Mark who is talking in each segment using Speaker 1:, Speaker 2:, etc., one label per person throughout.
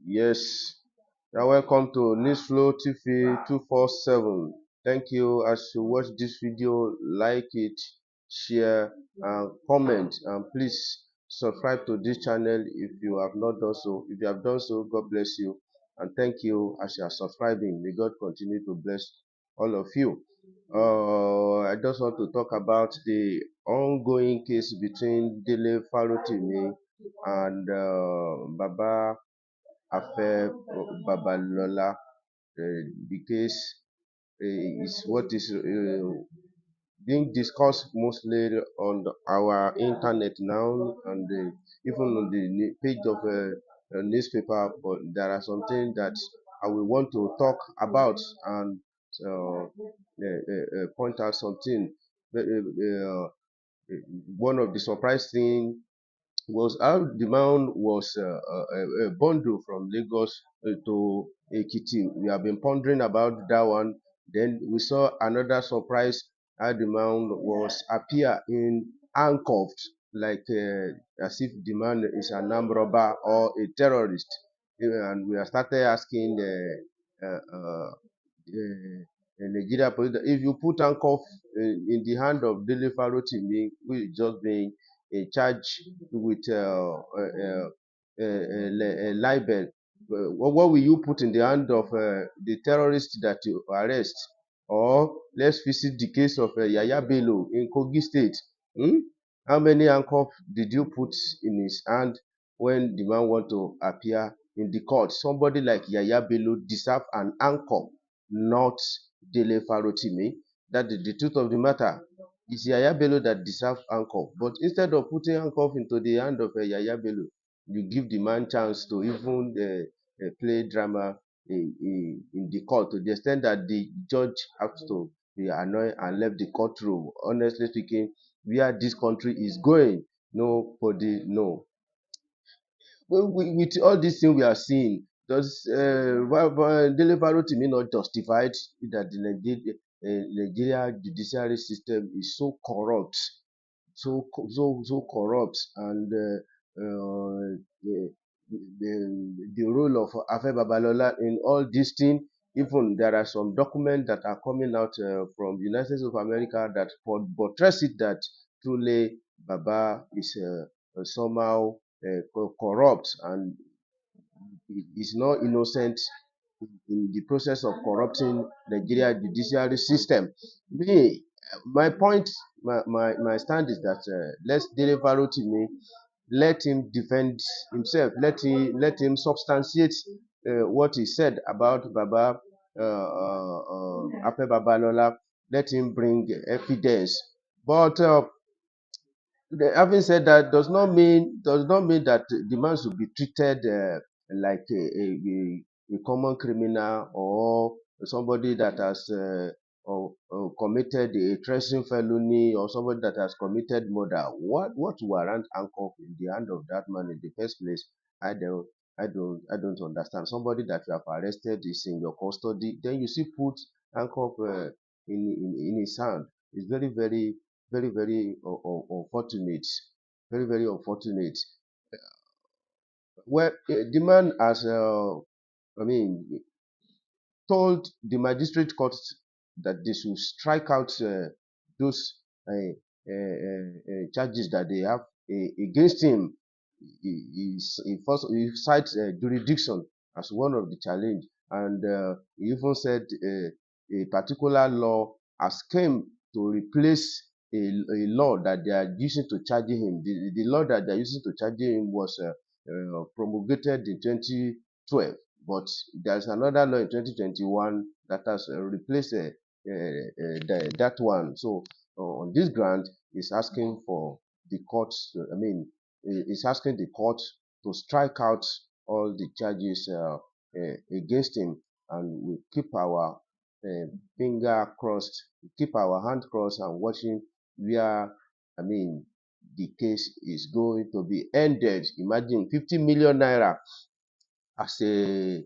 Speaker 1: Yes, you're welcome to Newsflow TV 247. Thank you. As you watch this video, like it, share, and comment. And please subscribe to this channel if you have not done so. If you have done so, God bless you. And thank you as you are subscribing. May God continue to bless all of you. I just want to talk about the ongoing case between Dele Farotimi and Bablola. The case is what is being discussed mostly on our internet now, and even on the page of a newspaper. But there are some things that I will want to talk about and point out something. One of the surprise thing was how the man was bundled from Lagos to Ekiti. We have been pondering about that one. Then we saw another surprise how the man was appear in handcuffed, like as if the man is an armed robber or a terrorist. And we have started asking Nigeria police that if you put handcuff in the hand of Dele Farotimi, who is just being charged with libel, what will you put in the hand of the terrorist that you arrest? Or let's visit the case of Yaya Bello in Kogi State. Hmm? How many handcuffs did you put in his hand when the man want to appear in the court? Somebody like Yaya Bello deserve an handcuff, not Dele Farotimi. That is the truth of the matter. It's Yaya Bello that deserves handcuff. But instead of putting handcuff into the hand of Yaya Bello, you give the man chance to even play drama in the court, to the extent that the judge has to be annoyed and left the courtroom. Honestly speaking, where this country is going, nobody know. With all these things we are seeing, does Dele Farotimi not justified that the Nigeria judiciary system is so corrupt, so corrupt, and the role of Afe Babalola in all these things? Even there are some documents that are coming out from the United States of America that buttress it that truly Baba is somehow corrupt and is not innocent in the process of corrupting Nigeria judiciary system. Me, my point, my stand is that let's deliver to me. Let him defend himself. Let him substantiate what he said about Baba Ape Babalola. Let him bring evidence. But having said that, does not mean that the man should be treated like a common criminal, or somebody that has committed a treason felony, or somebody that has committed murder. What warrant handcuff in the hand of that man in the first place? I don't I don't understand. Somebody that you have arrested is in your custody, then you still put handcuff in his hand. It's very unfortunate. Very unfortunate. Well, the man has, I mean, told the magistrate court that they should strike out those charges that they have against him. He cites jurisdiction as one of the challenge, and he even said a particular law has came to replace a law that they are using to charge him. The law that they are using to charge him was promulgated in 2012, but there's another law in 2021 that has replaced that one. So on this ground, he's asking for the courts. He's asking the court to strike out all the charges against him, and we keep our finger crossed, keep our hand crossed, and watching where the case is going to be ended. Imagine 50 million naira as a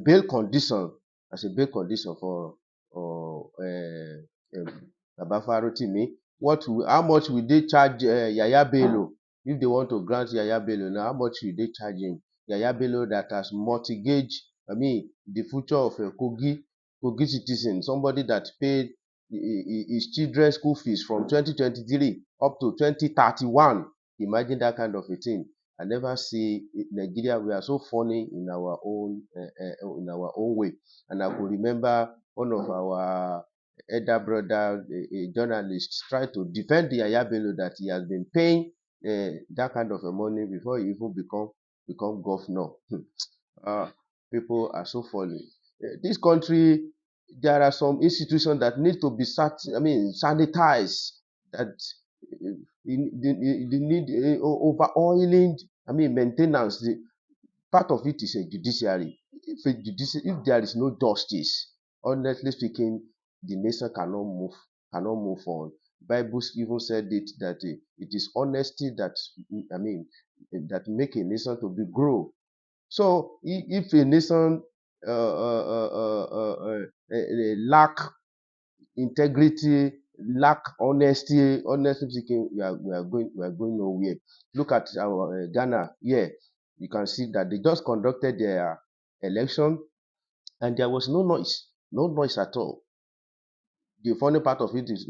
Speaker 1: bail condition, for Baba Farotimi. How much will they charge Yaya Bello if they want to grant Yaya Bello now? How much will they charge him? Yaya Bello that has mortgaged, the future of a Kogi citizen, somebody that paid his children's school fees from 2023 up to 2031. Imagine that kind of a thing. I never see Nigeria. We are so funny in our own way. And I could remember one of our elder brother, a journalist, tried to defend the Yaya Bello that he has been paying that kind of a money before he even become governor. uh, People are so funny. This country, there are some institutions that need to be sanitized. That they need over oiling. Maintenance. Part of it is a judiciary. If there is no justice, honestly speaking, the nation cannot move on. Bible even said it that it is honesty that I mean that make a nation to be grow. So if a nation lack integrity, lack honesty, honestly speaking, we are going nowhere. Look at our Ghana here. You can see that they just conducted their election and there was no noise at all. The funny part of it is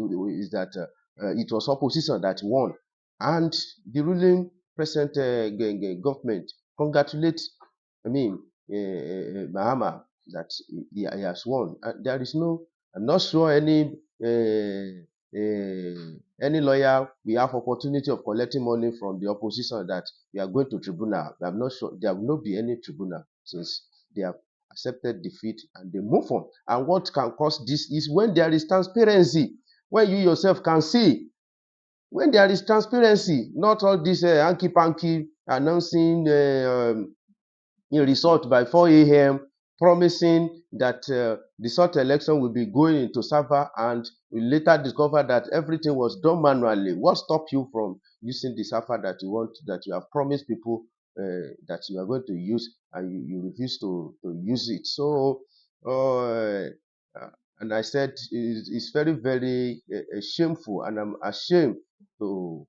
Speaker 1: that it was opposition that won, and the ruling present government congratulate Mahama that he has won. There is no, I'm not sure any lawyer we have opportunity of collecting money from the opposition that we are going to tribunal. I'm not sure there will not be any tribunal since they have accepted defeat and they move on. And what can cause this is when there is transparency, when you yourself can see, when there is transparency, not all this hanky panky announcing result by 4 a.m., promising that the sort election will be going into server, and we later discover that everything was done manually. What stopped you from using the server that you have promised people that you are going to use, and you refuse to use it? So uh, and I said it's very, very shameful, and I'm ashamed to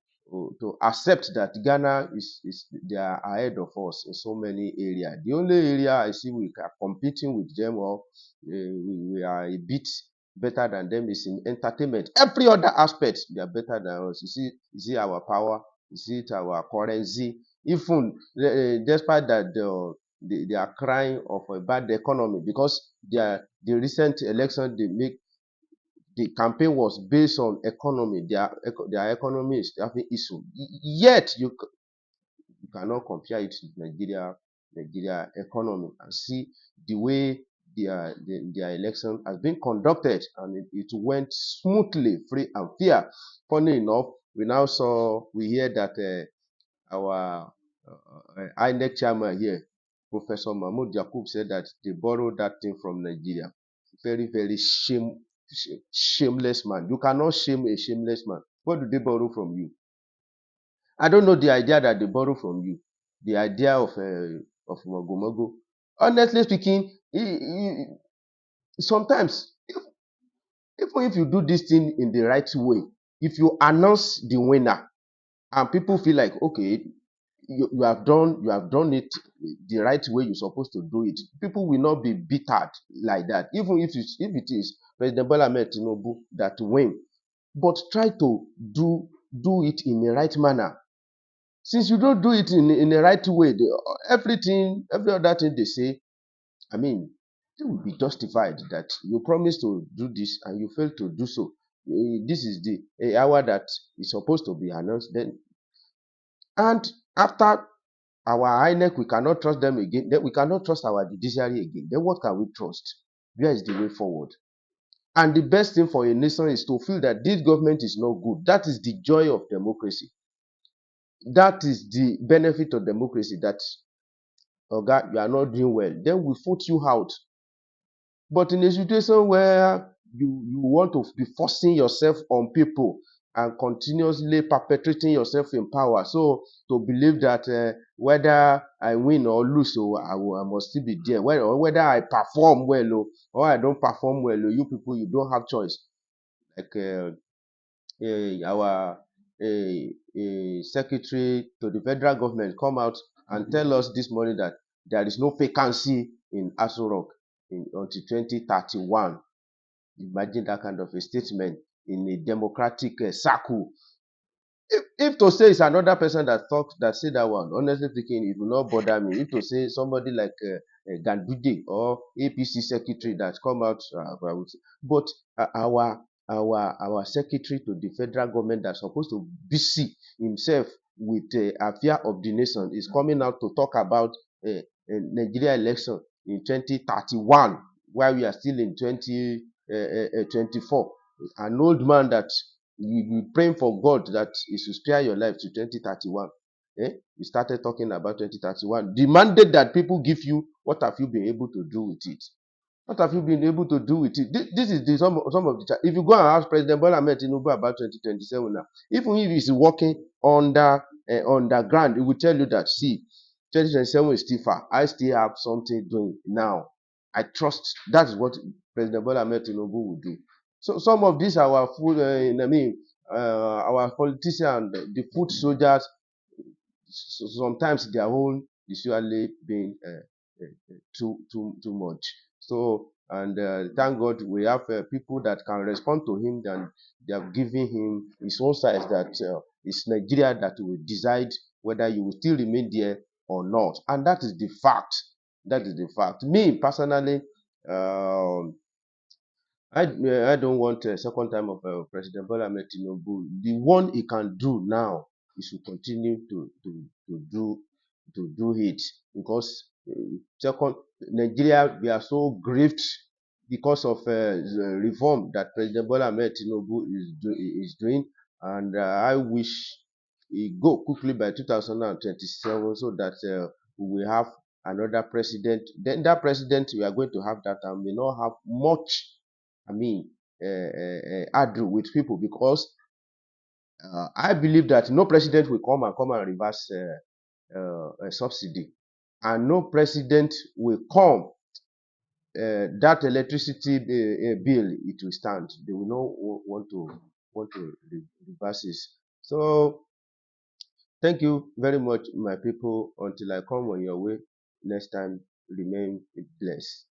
Speaker 1: accept that Ghana is they are ahead of us in so many areas. The only area I see we are competing with them, or we are a bit better than them, is in entertainment. Every other aspect they are better than us. You see our power, you see it our currency. Even despite that they are crying of a bad economy because the recent election they make, the campaign was based on economy. Their economy is having issue. Yet you cannot compare it to Nigeria economy, and see the way their election has been conducted, and it went smoothly, free and fair. Funny enough, we hear that our INEC chairman here, Professor Mahmoud Yakub, said that they borrowed that thing from Nigeria. Very, very shameless man. You cannot shame a shameless man. What do they borrow from you? I don't know the idea that they borrow from you. The idea of Mogo. Honestly speaking, sometimes even if you do this thing in the right way, if you announce the winner and people feel like, okay, you have done it the right way you're supposed to do it, people will not be bittered like that. Even if it is President Bola Ahmed Tinubu that win, but try to do it in the right manner. Since you don't do it in the right way, every other thing they say, I mean, it will be justified that you promised to do this and you failed to do so. This is the hour that is supposed to be announced. Then, and after our INEC, we cannot trust them again. Then we cannot trust our judiciary again. Then what can we trust? Where is the way forward? And the best thing for a nation is to feel that this government is not good. That is the joy of democracy. That is the benefit of democracy. That, Oga, you are not doing well. Then we vote you out. But in a situation where you want to be forcing yourself on people and continuously perpetrating yourself in power, so to believe that whether I win or lose, I must still be there, or whether I perform well or I don't perform well, you people, you don't have choice. Like our secretary to the federal government come out and tell us this morning that there is no vacancy in Aso Rock until 2031. Imagine that kind of a statement in a democratic circle. If to say it's another person that talks that say that one, honestly speaking, it will not bother me. If to say somebody like Gandude or APC secretary that come out, I would say. But our secretary to the federal government that's supposed to busy himself with affair of the nation is coming out to talk about Nigeria election in 2031 while we are still in 2024. An old man that you praying for God that He should spare your life to 2031. You started talking about 2031. The mandate that people give you, what have you been able to do with it? What have you been able to do with it? This is some of the. If you go and ask President Bola Ahmed Tinubu about 2027 now, even if he's working underground, he will tell you that see, 2027 is still far. I still have something doing now. I trust that is what President Bola Ahmed Tinubu will do. So some of these our food, our politicians, the food soldiers, sometimes their own is usually being too much. So and thank God we have people that can respond to him, and they have given him his own size that it's Nigeria that will decide whether you will still remain there or not, and that is the fact. That is the fact. Me personally, um, I don't want a second time of President Bola Ahmed Tinubu. The one he can do now is to continue to do it, because second Nigeria, we are so grieved because of the reform that President Bola Ahmed Tinubu is doing, and I wish he go quickly by 2027 so that we will have another president. Then that president we are going to have that time may not have much, I mean, argue with people, because I believe that no president will come and reverse a subsidy, and no president will come that electricity bill, it will stand. They will not want to reverse it. So thank you very much, my people. Until I come on your way next time, remain blessed.